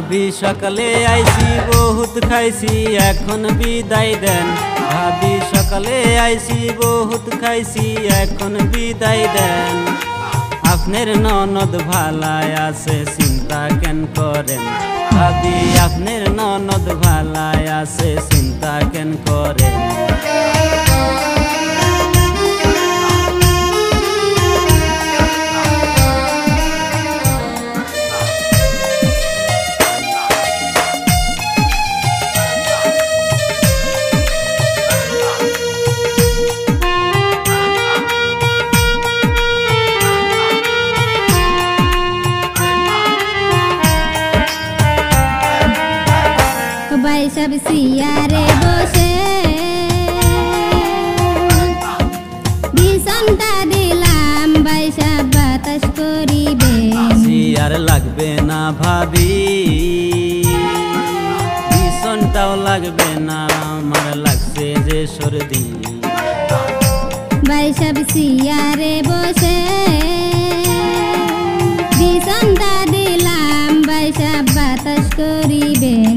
ভাবি সকালে আইছি বহুত খাইছি এখন বিদায় দেন। ভাবি সকালে আইছি বহুত খাইছি এখন বিদায় দেন। আপনার ননদ ভালাই আছে চিন্তা কেন করেন। ভাবি আপনার ননদ ভালাই আছে চিন্তা কেন করেন। সব সিয়ারে বসে বিছনটা দিলাম বাইসা বাতাস করিবে। সিয়ার লাগবে না ভাবি বিছনটাও লাগবে না আমার লাগছে যে সর্দি। বাইসা সিয়ারে বসে বিছনটা দিলাম বাইসা বাতাস করিবেন।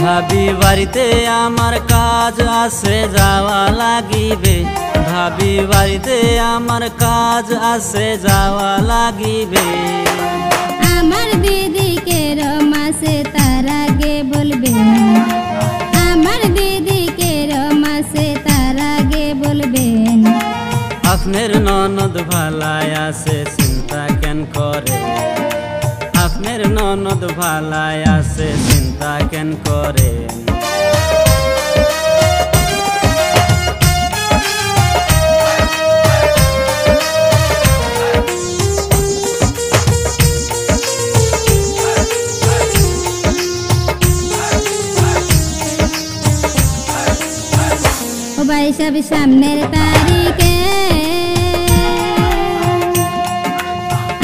ভাবি বাড়িতে আমার কাজ আছে যাওয়া লাগিবে। ভাবি বাড়িতে আমার কাজ আছে যাওয়া লাগিবে। আমার দিদিকে রমাসে তার আগে বলবেন। আমার দিদিকে রমাসে তার আগে বলবেন। আপনার ননদ ভালাই আছে চিন্তা কেন করে। আপনার ননদ ভালাই আছে চিন্তা কেন করে। সব সামনের তারিখে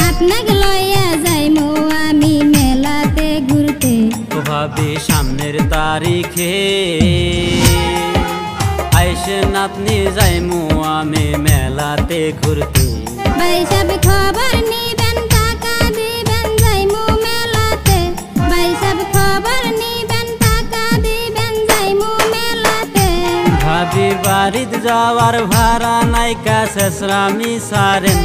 আপনাকে লইয়া যাইমু আমি মেলাতে ঘুরতে। ভাবি সামনের তারিখে আইসেন আপনি যাইমু আমি মেলাতে ঘুরতে। সব খবর নিবেন টাকা দিবেন যাইমু মেলাতে। সব খবর নিবেন টাকা দিবেন যাইমু মেলাতে। ভাবি বাড়িতে যাওয়ার ভাড়া নাইকা শেষরামি সারেন।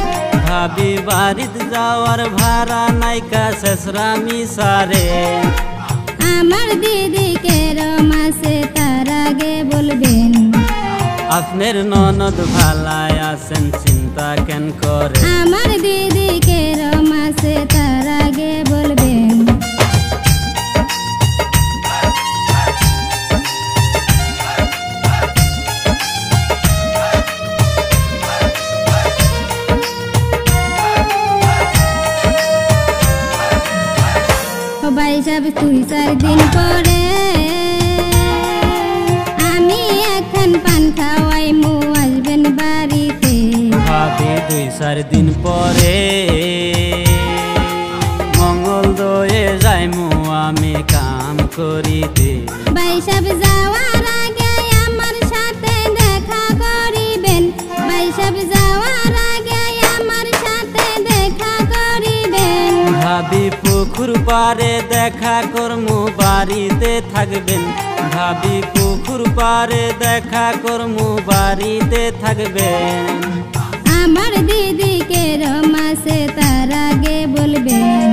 ভাবি বাড়িতে যাওয়ার ভাড়া নাইকা শেষরামি সারেন। আমার দিদিকে রমাসে তার আগে বলবেন। আপনার ননদ ভালাই আছেন চিন্তা কেন করে। আমার দিদিকে রমাসে তার আগে বলবেন। সব তুই 4 দিন পরে আমি এখন পান খাওয়াই মু আসবেন বাড়িতে। ভাবি 2-4 দিন পরে মঙ্গল দয়ে যাইমু আমি কাম করিতে। সব যাওয়ার আগে আমার সাথে দেখা করিবেন। সব যাওয়ার আগে আমার সাথে দেখা করিবেন। ভাবি পুকুর পারে দেখা করমু বাড়িতে থাকবেন। ভাবি পুকুর পারে দেখা করমু বাড়িতে থাকবেন। আমার দিদিকে রমাসে তার আগে বলবেন।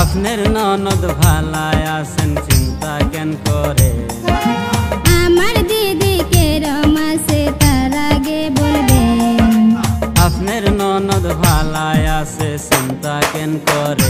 আপনার ননদ ভালাই আছেন চিন্তা কেন করে। আমার দিদিকে রমাসে তার আগে বলবেন। আপনার ননদ ভালাই আছে চিন্তা কেন করে।